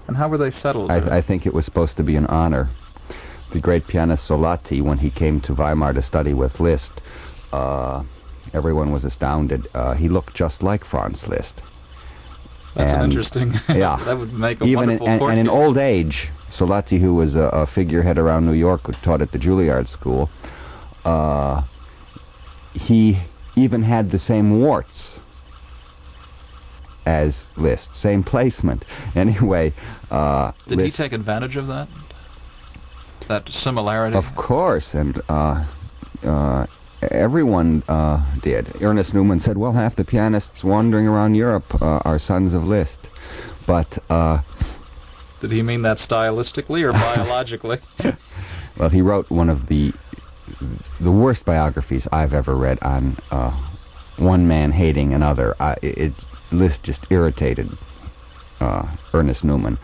And how were they settled? I think it was supposed to be an honor. The great pianist Solati, when he came to Weimar to study with Liszt, everyone was astounded. He looked just like Franz Liszt. That's an interesting... Yeah. That would make a wonderful court And in case. old age, Solati, who was a figurehead around New York, who taught at the Juilliard School, he even had the same warts as Liszt, same placement. Anyway, did he take advantage of that? That similarity? Of course, and everyone did. Ernest Newman said, well, half the pianists wandering around Europe are sons of Liszt. But... did he mean that stylistically or biologically? Well, he wrote one of the worst biographies I've ever read on one man hating another. Liszt just irritated Ernest Newman,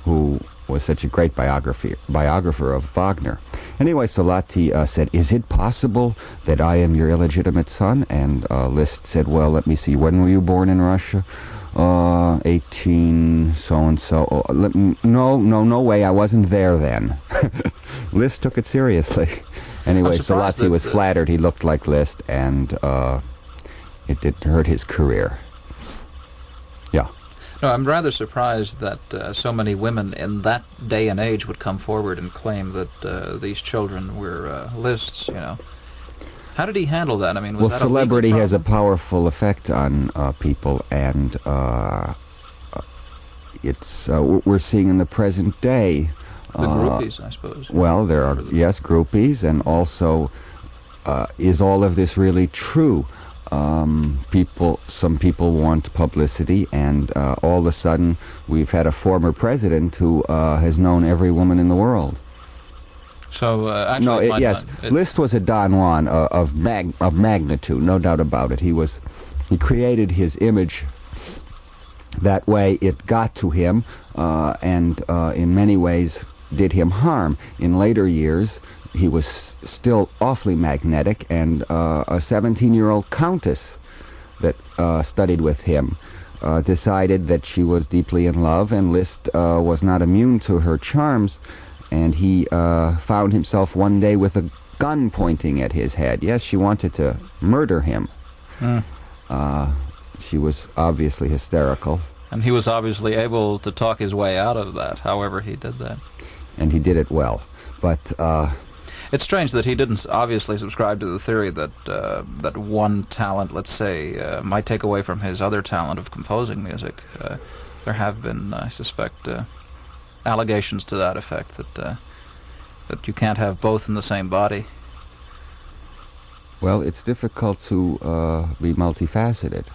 who was such a great biographer of Wagner. Anyway, Solati said, is it possible that I am your illegitimate son? And Liszt said, well, let me see, when were you born in Russia? 18 so-and-so. No way, I wasn't there then. Liszt took it seriously. Anyway, Solati was flattered he looked like Liszt, and it didn't hurt his career. Yeah. No, I'm rather surprised that so many women in that day and age would come forward and claim that these children were Liszt's, you know. How did he handle that? I mean, was that celebrity has a powerful effect on people, and it's we're seeing in the present day. The groupies, I suppose. Well, there are, yes, groupies, and also, is all of this really true? Some people want publicity, and all of a sudden we've had a former president who has known every woman in the world. So actually, yes, Liszt was a Don Juan of magnitude, no doubt about it. He created his image that way. It got to him, and in many ways did him harm. In later years, he was still awfully magnetic, and a 17-year-old countess that studied with him decided that she was deeply in love, and Liszt was not immune to her charms, and he found himself one day with a gun pointing at his head. Yes, she wanted to murder him. She was obviously hysterical. And he was obviously able to talk his way out of that, however he did that. And he did it well. But it's strange that he didn't obviously subscribe to the theory that that one talent, let's say, might take away from his other talent of composing music. There have been, I suspect, allegations to that effect, that you can't have both in the same body. Well, it's difficult to be multifaceted.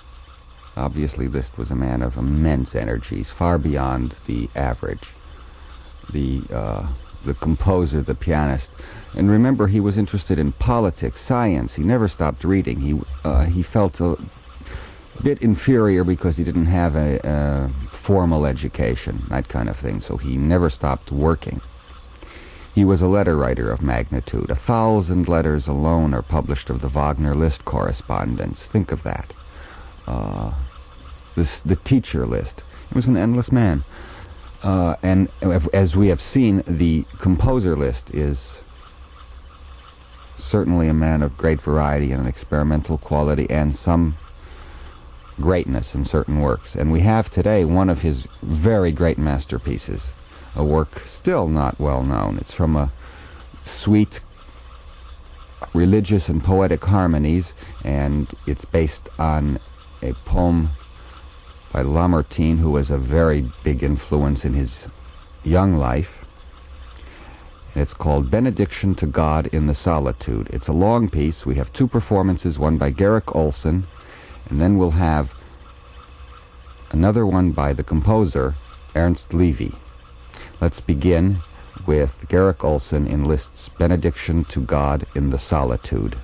Obviously, Liszt was a man of immense energies, far beyond the average. The composer, the pianist. And remember, he was interested in politics, science. He never stopped reading. He felt a bit inferior because he didn't have a formal education, that kind of thing, so he never stopped working. He was a letter writer of magnitude. 1,000 letters alone are published of the Wagner-Liszt correspondence. Think of that. The teacher Liszt. He was an endless man. And as we have seen, the composer Liszt is certainly a man of great variety and experimental quality and some greatness in certain works. And we have today one of his very great masterpieces, a work still not well known. It's from a suite, religious and poetic harmonies, and it's based on a poem by Lamartine, who was a very big influence in his young life. It's called Bénédiction to God in the Solitude. It's a long piece. We have two performances, one by Garrick Ohlsson, and then we'll have another one by the composer, Ernst Levy. Let's begin with Garrick Ohlsson in Liszt's Bénédiction to God in the Solitude.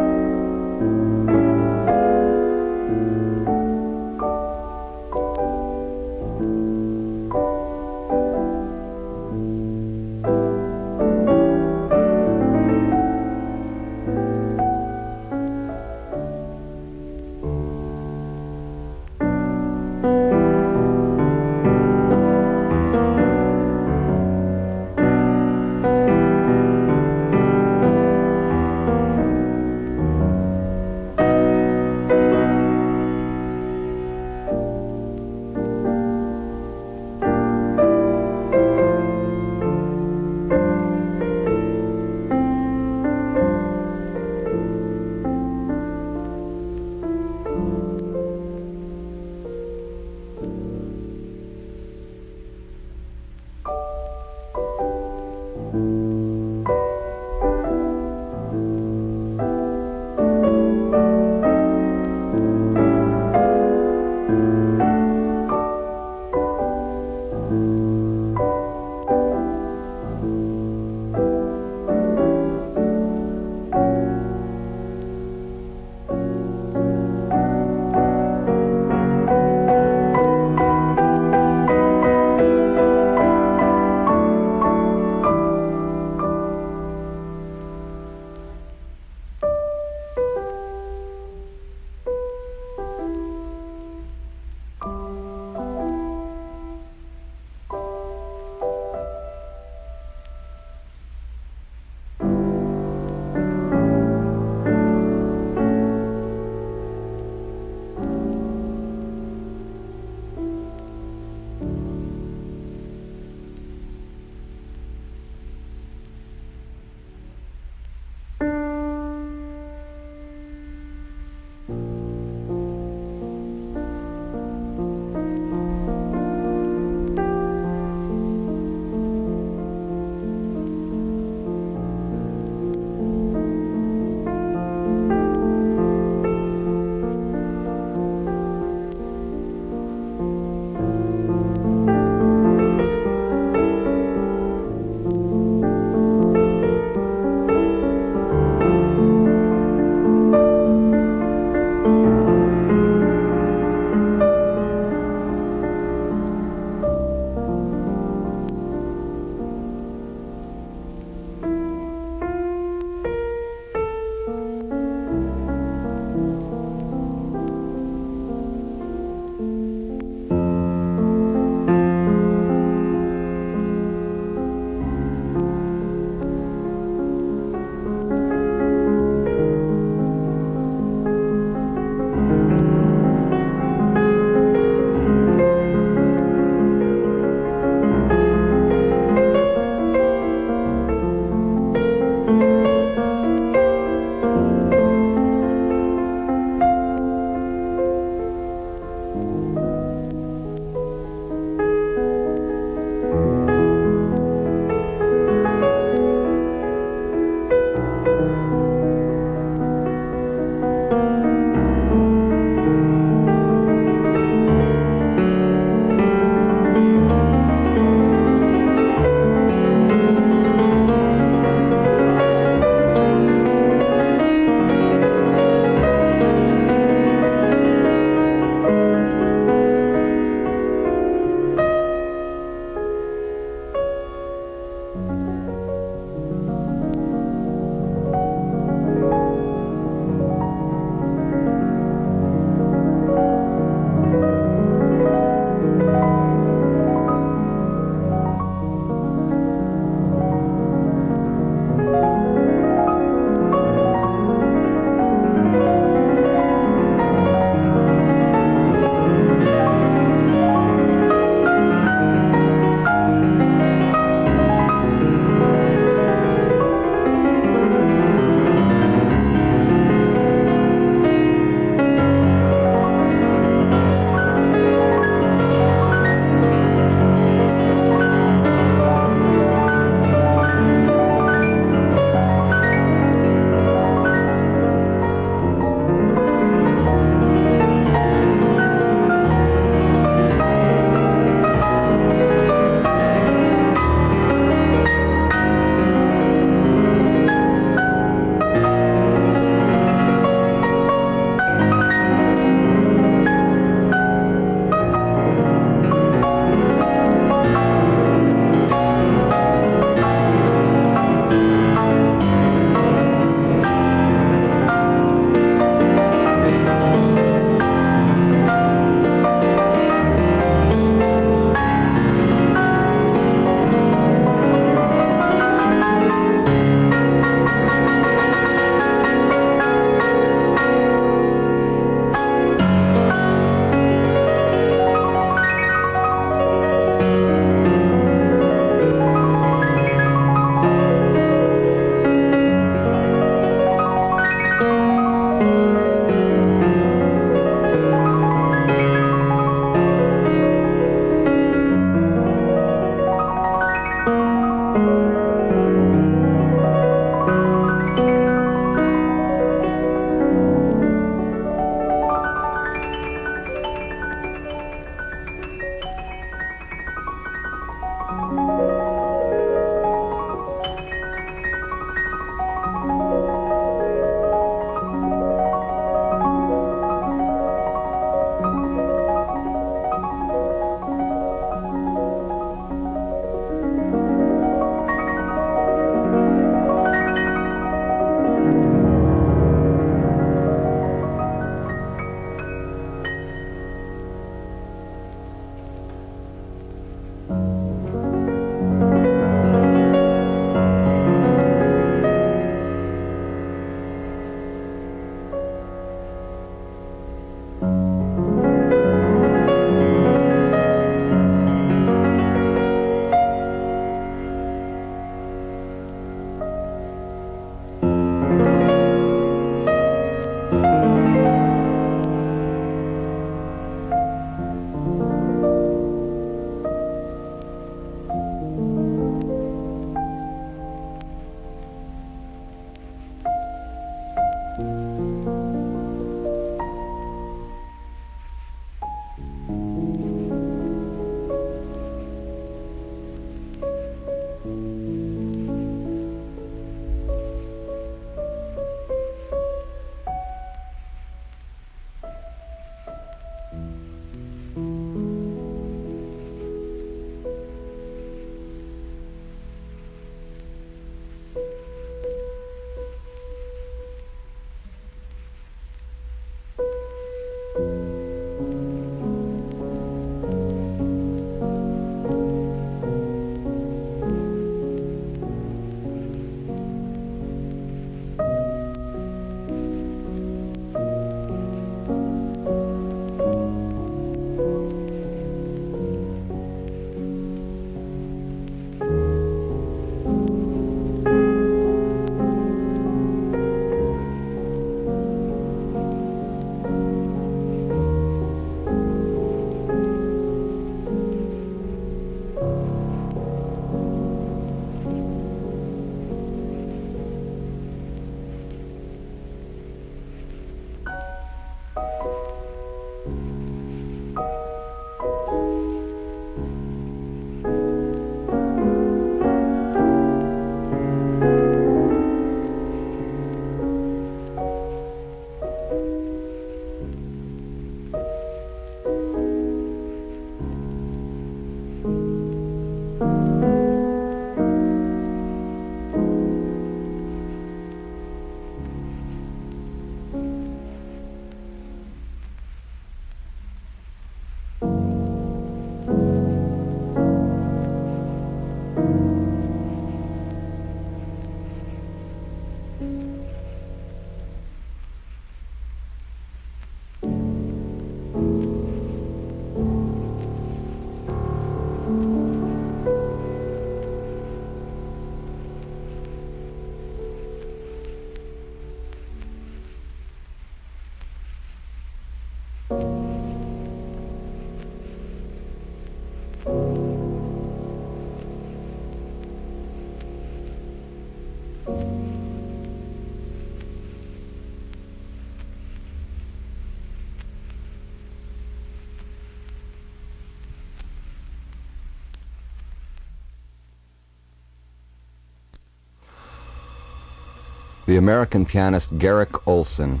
The American pianist Garrick Ohlsson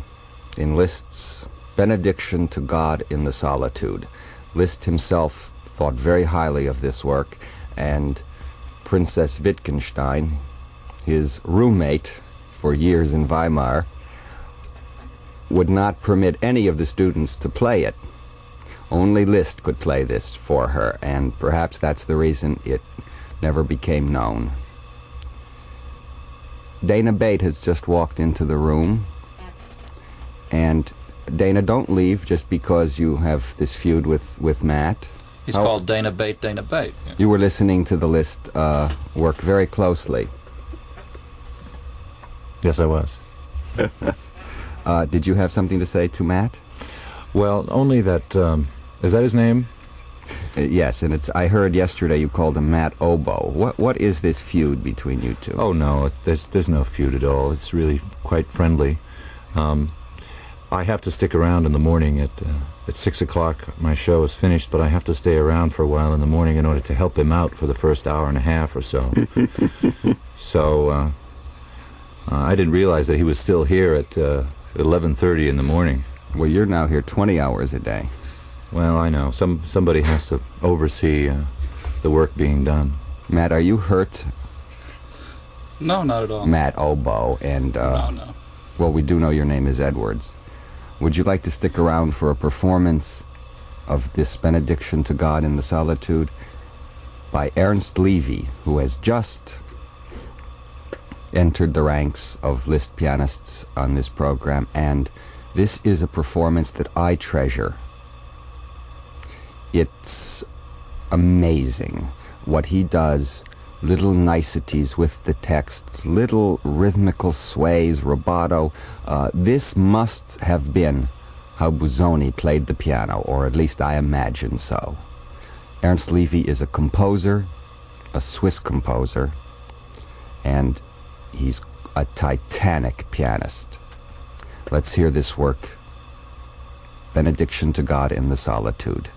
in Liszt's Benediction to God in the Solitude. Liszt himself thought very highly of this work, and Princess Wittgenstein, his roommate for years in Weimar, would not permit any of the students to play it. Only Liszt could play this for her, and perhaps that's the reason it never became known. Dana Bate has just walked into the room, and Dana, don't leave just because you have this feud with Matt. He's called Dana Bate, Dana Bate. Yeah. You were listening to the Liszt work very closely. Yes, I was. Did you have something to say to Matt? Well, only that, is that his name? Yes, and I heard yesterday you called him Matt Oboe. What is this feud between you two? Oh, no, there's no feud at all. It's really quite friendly. I have to stick around in the morning at 6 o'clock. My show is finished, but I have to stay around for a while in the morning in order to help him out for the first hour and a half or so. So I didn't realize that he was still here at 11:30 in the morning. Well, you're now here 20 hours a day. Well, I know. Somebody has to oversee the work being done. Matt, are you hurt? No, not at all. Matt Oboe, and No. well, we do know your name is Edwards. Would you like to stick around for a performance of this Benediction to God in the Solitude by Ernst Levy, who has just entered the ranks of Liszt pianists on this program, and this is a performance that I treasure. It's amazing what he does, little niceties with the texts, little rhythmical sways, rubato. This must have been how Busoni played the piano, or at least I imagine so. Ernst Levy is a composer, a Swiss composer, and he's a titanic pianist. Let's hear this work, Benediction to God in the Solitude.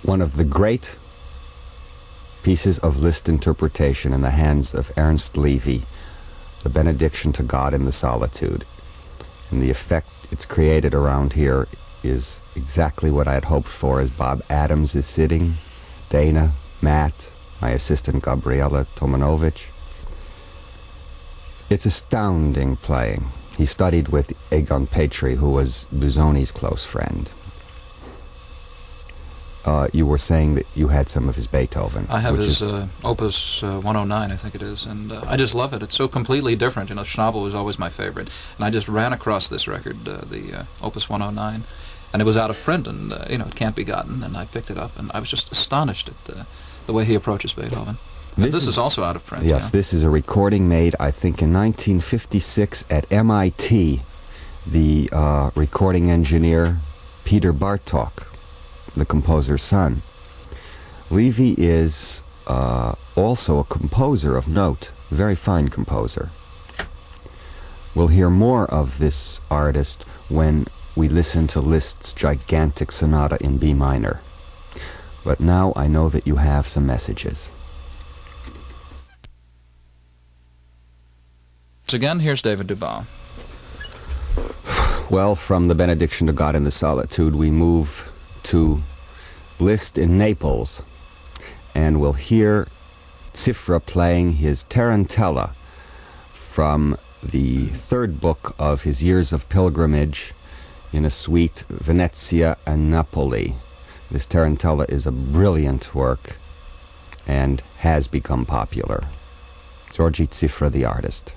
One of the great pieces of Liszt interpretation in the hands of Ernst Levy, the Benediction to God in the Solitude. And the effect it's created around here is exactly what I had hoped for as Bob Adams is sitting, Dana, Matt, my assistant Gabriela Tomanovich. It's astounding playing. He studied with Egon Petri, who was Busoni's close friend. You were saying that you had some of his Beethoven. I have his Opus 109, I think it is, and I just love it. It's so completely different. You know, Schnabel was always my favorite, and I just ran across this record, the Opus 109, and it was out of print, and you know, it can't be gotten, and I picked it up, and I was just astonished at the way he approaches Beethoven. This is also out of print. Yes, yeah. This is a recording made, I think, in 1956 at MIT. The recording engineer, Peter Bartók, the composer's son. Levy is also a composer of note, very fine composer. We'll hear more of this artist when we listen to Liszt's gigantic sonata in B minor. But now I know that you have some messages. So again, here's David Dubal. Well, from the Benediction to God in the Solitude, we move to Liszt in Naples, and we'll hear Cziffra playing his Tarantella from the third book of his Years of Pilgrimage in a suite, Venezia and Napoli. This Tarantella is a brilliant work and has become popular. Georges Cziffra, the artist.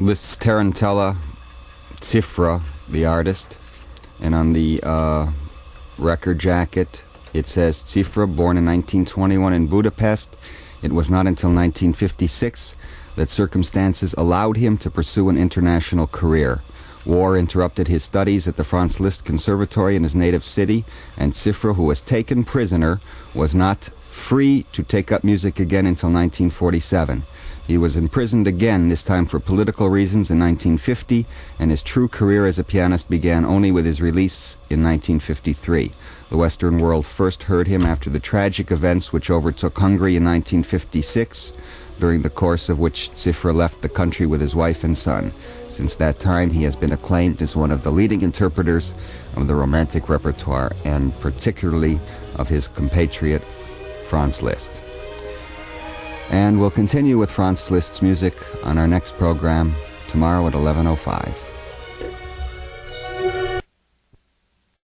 Liszt's Tarantella, Cziffra, the artist, and on the record jacket it says Cziffra, born in 1921 in Budapest. It was not until 1956 that circumstances allowed him to pursue an international career. War interrupted his studies at the Franz Liszt Conservatory in his native city, and Cziffra, who was taken prisoner, was not free to take up music again until 1947. He was imprisoned again, this time for political reasons, in 1950, and his true career as a pianist began only with his release in 1953. The Western world first heard him after the tragic events which overtook Hungary in 1956, during the course of which Cziffra left the country with his wife and son. Since that time, he has been acclaimed as one of the leading interpreters of the Romantic repertoire, and particularly of his compatriot Franz Liszt. And we'll continue with Franz Liszt's music on our next program tomorrow at 11:05.